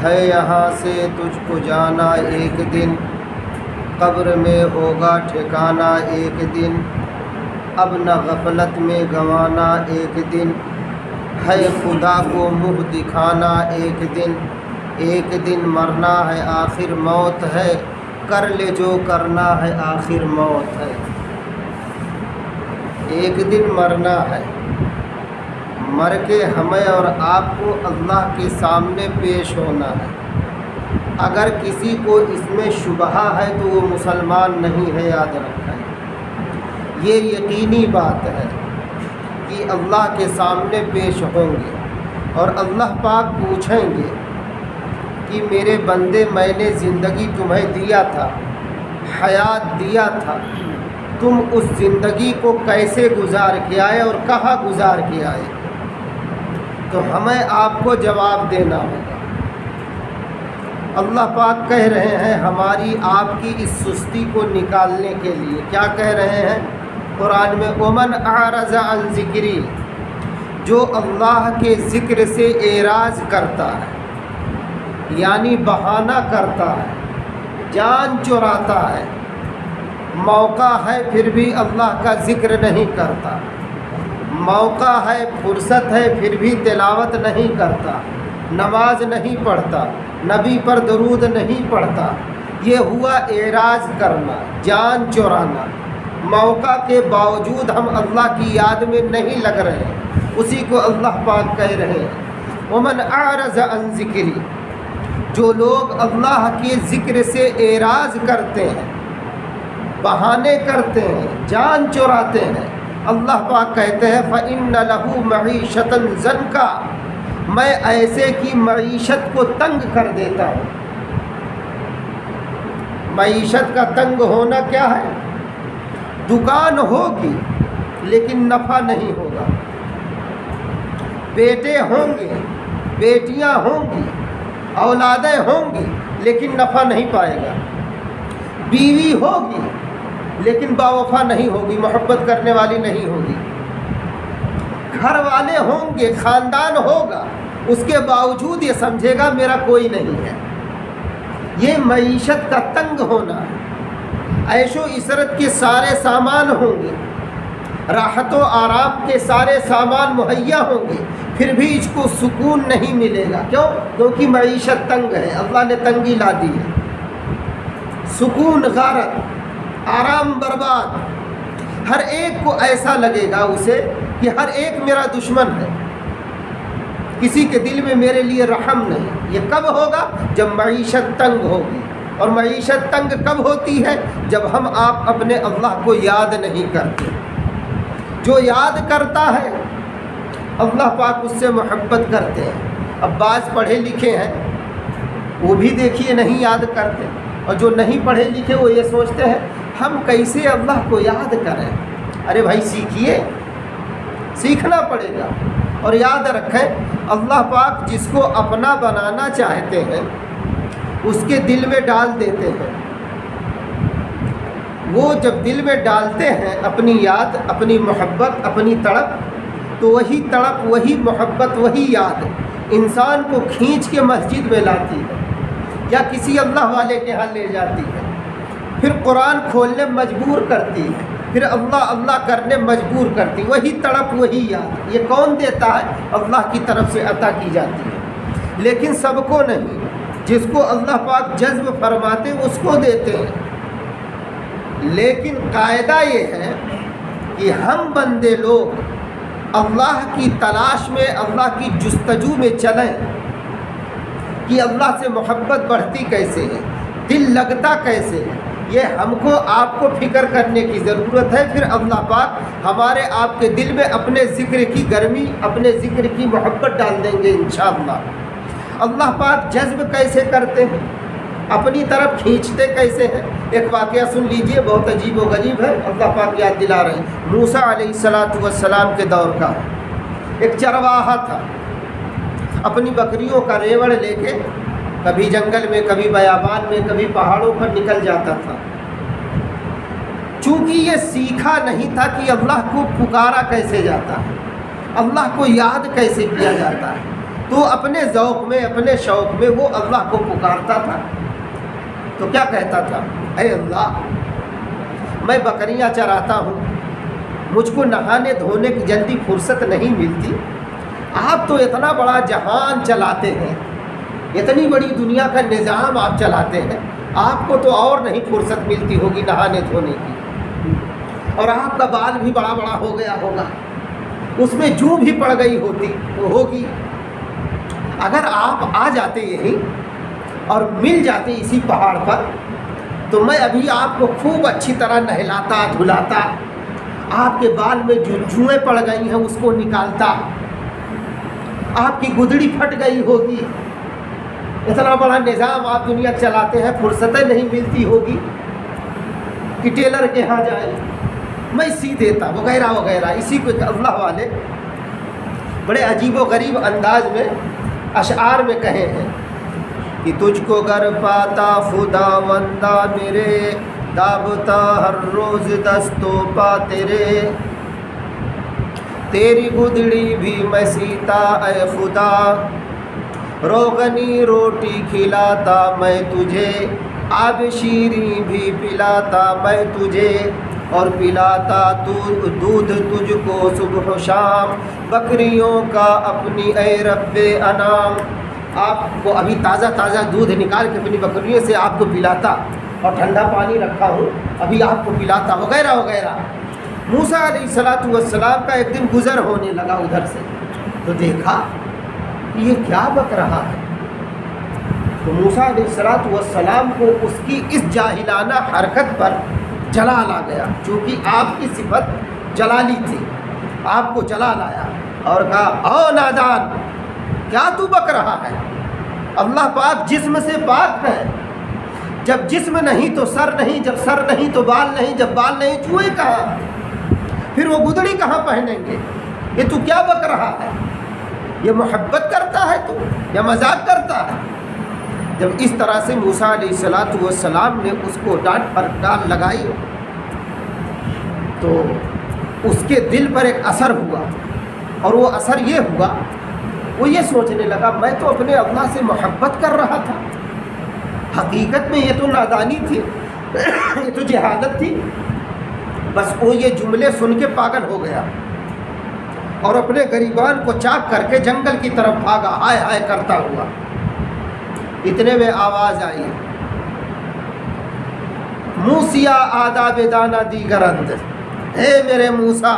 ہے یہاں سے تجھ کو جانا ایک دن، قبر میں ہوگا ٹھکانا ایک دن، اب نہ غفلت میں گنوانا ایک دن، ہے خدا کو منہ دکھانا ایک دن مرنا ہے آخر موت ہے، کر لے جو کرنا ہے آخر موت ہے۔ ایک دن مرنا ہے، مر کے ہمیں اور آپ کو اللہ کے سامنے پیش ہونا ہے۔ اگر کسی کو اس میں شبہ ہے تو وہ مسلمان نہیں ہے، یاد رکھیں۔ یہ یقینی بات ہے کہ اللہ کے سامنے پیش ہوں گے اور اللہ پاک پوچھیں گے کہ میرے بندے، میں نے زندگی تمہیں دیا تھا، حیات دیا تھا، تم اس زندگی کو کیسے گزار کے آئے اور کہاں گزار کے آئے؟ تو ہمیں آپ کو جواب دینا ہوگا۔ اللہ پاک کہہ رہے ہیں ہماری آپ کی اس سستی کو نکالنے کے لیے، کیا کہہ رہے ہیں قرآن میں؟ ومن اعرض عن ذکری، جو اللہ کے ذکر سے اعراض کرتا ہے، یعنی بہانہ کرتا ہے، جان چراتا ہے، موقع ہے پھر بھی اللہ کا ذکر نہیں کرتا، موقع ہے فرصت ہے پھر بھی تلاوت نہیں کرتا، نماز نہیں پڑھتا، نبی پر درود نہیں پڑھتا، یہ ہوا اعراض کرنا، جان چرانا۔ موقع کے باوجود ہم اللہ کی یاد میں نہیں لگ رہے، اسی کو اللہ پاک کہہ رہے ہیں ومن اعرض عن ذکری، جو لوگ اللہ کے ذکر سے اعراض کرتے ہیں، بہانے کرتے ہیں، جان چراتے ہیں، اللہ پاک کہتے ہیں فَإِنَّ لَهُ مَعِيشَةً ضَنْكَ، میں ایسے کی معیشت کو تنگ کر دیتا ہوں۔ معیشت کا تنگ ہونا کیا ہے؟ دکان ہوگی لیکن نفع نہیں ہوگا، بیٹے ہوں گے، بیٹیاں ہوں گی، اولادیں ہوں گی لیکن نفع نہیں پائے گا، بیوی ہوگی لیکن باوفا نہیں ہوگی، محبت کرنے والی نہیں ہوگی، گھر والے ہوں گے، خاندان ہوگا، اس کے باوجود یہ سمجھے گا میرا کوئی نہیں ہے۔ یہ معیشت کا تنگ ہونا ہے۔ عیش و عشرت کے سارے سامان ہوں گے، راحت و آرام کے سارے سامان مہیا ہوں گے، پھر بھی اس کو سکون نہیں ملے گا۔ کیوں؟ کیونکہ معیشت تنگ ہے، اللہ نے تنگی لا دی ہے۔ سکون غارت، آرام برباد، ہر ایک کو ایسا لگے گا اسے کہ ہر ایک میرا دشمن ہے، کسی کے دل میں میرے لیے رحم نہیں۔ یہ کب ہوگا؟ جب معیشت تنگ ہوگی۔ اور معیشت تنگ کب ہوتی ہے؟ جب ہم آپ اپنے اللہ کو یاد نہیں کرتے۔ جو یاد کرتا ہے اللہ پاک اس سے محبت کرتے ہیں۔ اب بعض پڑھے لکھے ہیں وہ بھی دیکھیے نہیں یاد کرتے، اور جو نہیں پڑھے لکھے وہ یہ سوچتے ہیں ہم کیسے اللہ کو یاد کریں۔ ارے بھائی سیکھیے، سیکھنا پڑے گا۔ اور یاد رکھیں اللہ پاک جس کو اپنا بنانا چاہتے ہیں اس کے دل میں ڈال دیتے ہیں۔ وہ جب دل میں ڈالتے ہیں اپنی یاد، اپنی محبت، اپنی تڑپ، تو وہی تڑپ، وہی محبت، وہی یاد انسان کو کھینچ کے مسجد میں لاتی ہے یا کسی اللہ والے کے ہاں لے جاتی ہے، پھر قرآن کھولنے مجبور کرتی ہے، پھر اللہ اللہ کرنے مجبور کرتی۔ وہی تڑپ، وہی یاد، یہ کون دیتا ہے؟ اللہ کی طرف سے عطا کی جاتی ہے، لیکن سب کو نہیں۔ جس کو اللہ پاک جذب فرماتے اس کو دیتے ہیں۔ لیکن قاعدہ یہ ہے کہ ہم بندے لوگ اللہ کی تلاش میں، اللہ کی جستجو میں چلیں کہ اللہ سے محبت بڑھتی کیسے ہے، دل لگتا کیسے ہے، یہ ہم کو آپ کو فکر کرنے کی ضرورت ہے۔ پھر اللہ پاک ہمارے آپ کے دل میں اپنے ذکر کی گرمی، اپنے ذکر کی محبت ڈال دیں گے انشاءاللہ۔ اللہ پاک جذب کیسے کرتے ہیں، اپنی طرف کھینچتے کیسے ہیں؟ ایک واقعہ سن لیجئے، بہت عجیب و غریب ہے، اللہ پاک یاد دلا رہے ہیں۔ موسیٰ علیہ السلام کے دور کا ہے۔ ایک چرواہا تھا، اپنی بکریوں کا ریوڑ لے کے کبھی جنگل میں، کبھی بیابان میں، کبھی پہاڑوں پر نکل جاتا تھا۔ چونکہ یہ سیکھا نہیں تھا کہ اللہ کو پکارا کیسے جاتا ہے، اللہ کو یاد کیسے کیا جاتا ہے، تو اپنے ذوق میں اپنے شوق میں وہ اللہ کو پکارتا تھا تو کیا کہتا تھا؟ اے اللہ، میں بکریاں چراتا ہوں، مجھ کو نہانے دھونے کی جلدی فرصت نہیں ملتی، آپ تو اتنا بڑا جہان چلاتے ہیں، اتنی بڑی دنیا کا نظام آپ چلاتے ہیں، آپ کو تو اور نہیں فرصت ملتی ہوگی نہانے دھونے کی، اور آپ کا بال بھی بڑا بڑا ہو گیا ہوگا، اس میں جو بھی پڑ گئی ہوگی، اگر آپ آ جاتے یہیں اور مل جاتے اسی پہاڑ پر تو میں ابھی آپ کو خوب اچھی طرح نہلاتا دھلاتا، آپ کے بال میں جو جوئیں پڑ گئی ہیں اس کو نکالتا، آپ کی گدڑی پھٹ گئی ہوگی، اتنا بڑا نظام آپ دنیا چلاتے ہیں، فرصتیں نہیں ملتی ہوگی کہ ٹیلر کے ہاں جائے، میں سی دیتا وغیرہ وغیرہ۔ اسی کو اللہ والے بڑے عجیب و غریب انداز میں اشعار میں کہے ہیں کہ تجھ کو گر پاتا خدا وندہ میرے، دابتا ہر روز دستوں پا تیرے، تیری گدڑی بھی میں سیتا اے خدا، روغنی روٹی کھلاتا میں تجھے، آب شیریں بھی پلاتا میں تجھے، اور پلاتا دودھ تجھ کو صبح و شام، بکریوں کا اپنی اے رب انام، آپ کو ابھی تازہ تازہ دودھ نکال کے اپنی بکریوں سے آپ کو پلاتا، اور ٹھنڈا پانی رکھا ہوں ابھی آپ کو پلاتا، وغیرہ وغیرہ۔ موسیٰ علیہ السلام کا ایک دن گزر ہونے لگا ادھر سے، تو دیکھا کہ یہ کیا بک رہا ہے، تو موسیٰ علیہ السلام کو اس کی اس جاہلانہ حرکت پر جلال آ گیا، چونکہ آپ کی صفت جلالی تھی، آپ کو جلال آیا اور کہا او نادان، کیا تو بک رہا ہے؟ اللہ پاک جسم سے پاک ہے، جب جسم نہیں تو سر نہیں، جب سر نہیں تو بال نہیں، جب بال نہیں چوہے کہاں، پھر وہ گدڑی کہاں پہنیں گے؟ یہ تو کیا بک رہا ہے؟ یہ محبت کرتا ہے تو یا مذاق کرتا ہے؟ جب اس طرح سے موسیٰ علیہ السلام نے اس کو ڈانٹ پھٹکار لگائی تو اس کے دل پر ایک اثر ہوا، اور وہ اثر یہ ہوا، وہ یہ سوچنے لگا میں تو اپنے اللہ سے محبت کر رہا تھا، حقیقت میں یہ تو نادانی تھی، یہ تو جہالت تھی۔ بس وہ یہ جملے سن کے پاگل ہو گیا اور اپنے گریبان کو چاک کر کے جنگل کی طرف بھاگا، ہائے ہائے کرتا ہوا۔ اتنے میں آواز آئی، موسیٰ آداب دانا دیگر اند، اے میرے موسیٰ،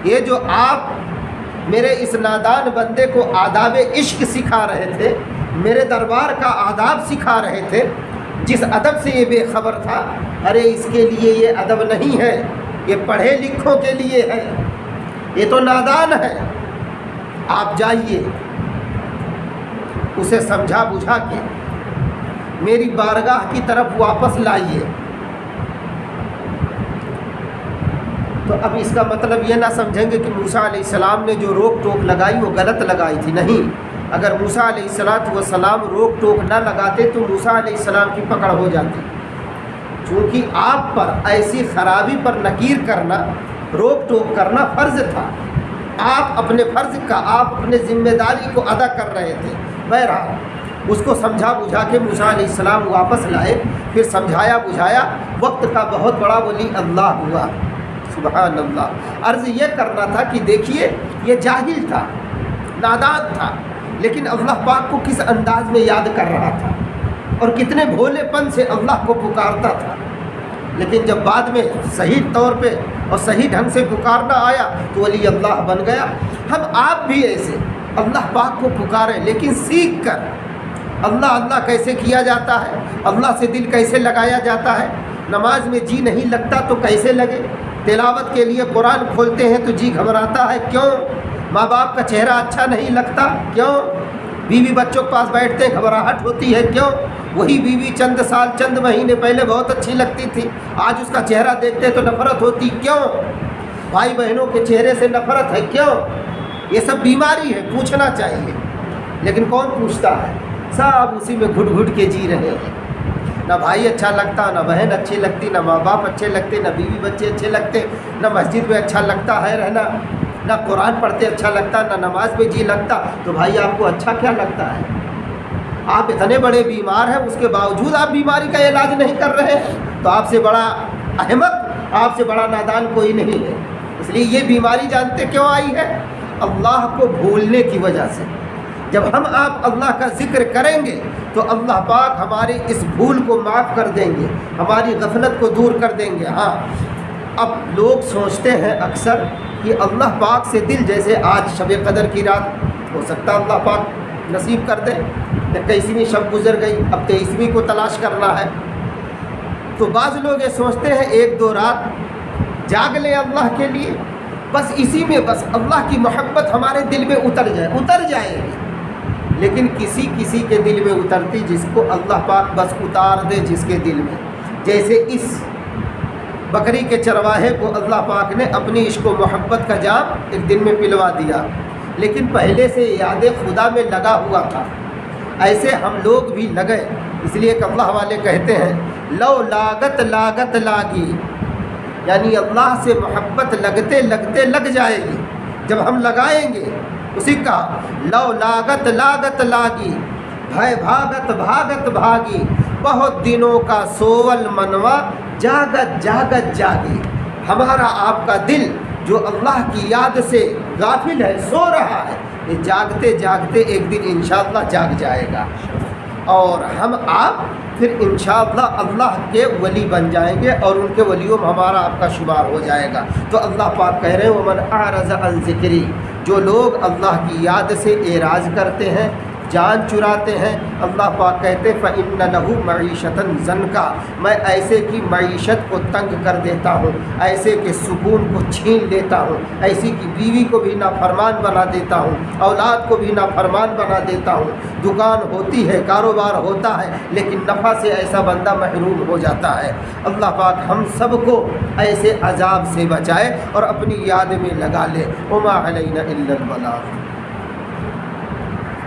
یہ جو آپ میرے اس نادان بندے کو آداب عشق سکھا رہے تھے، میرے دربار کا آداب سکھا رہے تھے، جس ادب سے یہ بے خبر تھا، ارے اس کے لیے یہ ادب نہیں ہے، یہ پڑھے لکھوں کے لیے ہے، یہ تو نادان ہے، آپ جائیے اسے سمجھا بجھا کے میری بارگاہ کی طرف واپس لائیے۔ تو اب اس کا مطلب یہ نہ سمجھیں گے کہ موسیٰ علیہ السلام نے جو روک ٹوک لگائی وہ غلط لگائی تھی، نہیں، اگر موسیٰ علیہ السلام روک ٹوک نہ لگاتے تو موسیٰ علیہ السلام کی پکڑ ہو جاتی، چونکہ آپ پر ایسی خرابی پر نکیر کرنا، روک ٹوک کرنا فرض تھا، آپ اپنے فرض کا، آپ اپنے ذمہ داری کو ادا کر رہے تھے۔ بہرحال اس کو سمجھا بجھا کے موسیٰ علیہ السلام واپس لائے، پھر سمجھایا بجھایا، وقت کا بہت بڑا ولی اللہ ہوا، سبحان اللہ۔ عرض یہ کرنا تھا کہ دیکھیے یہ جاہل تھا، نادان تھا، لیکن اللہ پاک کو کس انداز میں یاد کر رہا تھا اور کتنے بھولے پن سے اللہ کو پکارتا تھا، لیکن جب بعد میں صحیح طور پہ اور صحیح ڈھنگ سے پکارنا آیا تو ولی اللہ بن گیا۔ ہم آپ بھی ایسے اللہ پاک کو پکاریں، لیکن سیکھ کر اللہ اللہ کیسے کیا جاتا ہے، اللہ سے دل کیسے لگایا جاتا ہے، نماز میں جی نہیں لگتا تو کیسے لگے، تلاوت کے لیے قرآن کھولتے ہیں تو جی گھبراتا ہے کیوں، ماں باپ کا چہرہ اچھا نہیں لگتا کیوں، بیوی بچوں کے پاس بیٹھتے ہیں گھبراہٹ ہوتی ہے کیوں، وہی بیوی چند سال چند مہینے پہلے بہت اچھی لگتی تھی، آج اس کا چہرہ دیکھتے تو نفرت ہوتی کیوں، بھائی بہنوں کے چہرے سے نفرت ہے کیوں، یہ سب بیماری ہے، پوچھنا چاہیے، لیکن کون پوچھتا ہے، سب اسی میں گھٹ گھٹ کے جی رہے ہیں، نہ بھائی اچھا لگتا، نہ بہن اچھی لگتی، نہ ماں باپ اچھے لگتے، نہ بیوی بچے اچھے لگتے، نہ مسجد میں اچھا لگتا ہے رہنا، نہ قرآن پڑھتے اچھا لگتا، نہ نماز میں جی لگتا، تو بھائی آپ کو اچھا کیا لگتا ہے؟ آپ اتنے بڑے بیمار ہیں، اس کے باوجود آپ بیماری کا علاج نہیں کر رہے ہیں، تو آپ سے بڑا احمق، آپ سے بڑا نادان کوئی نہیں ہے۔ اس لیے یہ بیماری جانتے کیوں آئی ہے؟ اللہ کو بھولنے کی وجہ سے۔ جب ہم آپ اللہ کا ذکر کریں گے تو اللہ پاک ہمارے اس بھول کو معاف کر دیں گے، ہماری غفلت کو دور کر دیں گے۔ ہاں، اب لوگ سوچتے ہیں اکثر کہ اللہ پاک سے دل، جیسے آج شب قدر کی رات، ہو سکتا ہے اللہ پاک نصیب کر دے، 21ویں شب گزر گئی، اب 23ویں کو تلاش کرنا ہے، تو بعض لوگ یہ سوچتے ہیں 1-2 رات جاگ لیں اللہ کے لیے، بس اسی میں بس اللہ کی محبت ہمارے دل میں اتر جائے گی۔ لیکن کسی کسی کے دل میں اترتی، جس کو اللہ پاک بس اتار دے جس کے دل میں، جیسے اس بکری کے چرواہے کو اللہ پاک نے اپنی عشق و محبت کا جام ایک دن میں پلوا دیا، لیکن پہلے سے یاد خدا میں لگا ہوا تھا، ایسے ہم لوگ بھی لگے۔ اس لیے کہ اللہ والے کہتے ہیں لو لاگت لاگت لاگی، یعنی اللہ سے محبت لگتے لگتے لگ جائے گی جب ہم لگائیں گے۔ اسی کا لو لاگت لاگت لاگی، بھائی بھاگت بھاگت بھاگی، بہت دنوں کا سول منوا جاگت جاگت جاگی۔ ہمارا آپ کا دل جو اللہ کی یاد سے غافل ہے، سو رہا ہے، یہ جاگتے جاگتے ایک دن انشاءاللہ جاگ جائے گا، اور ہم آپ پھر انشاءاللہ اللہ کے ولی بن جائیں گے، اور ان کے ولیوں میں ہمارا آپ کا شمار ہو جائے گا۔ تو اللہ پاک کہہ رہے ہیں ومن اعرض عن ذکری، جو لوگ اللہ کی یاد سے اعراض کرتے ہیں، جان چراتے ہیں، اللہ پاک کہتے فإن لہ معیشۃ ضنکا، میں ایسے کی معیشت کو تنگ کر دیتا ہوں، ایسے کے سکون کو چھین لیتا ہوں، ایسی کی بیوی کو بھی نافرمان بنا دیتا ہوں، اولاد کو بھی نافرمان بنا دیتا ہوں، دکان ہوتی ہے، کاروبار ہوتا ہے، لیکن نفع سے ایسا بندہ محروم ہو جاتا ہے۔ اللہ پاک ہم سب کو ایسے عذاب سے بچائے اور اپنی یاد میں لگا لے۔ وما علینا الا البلاغ۔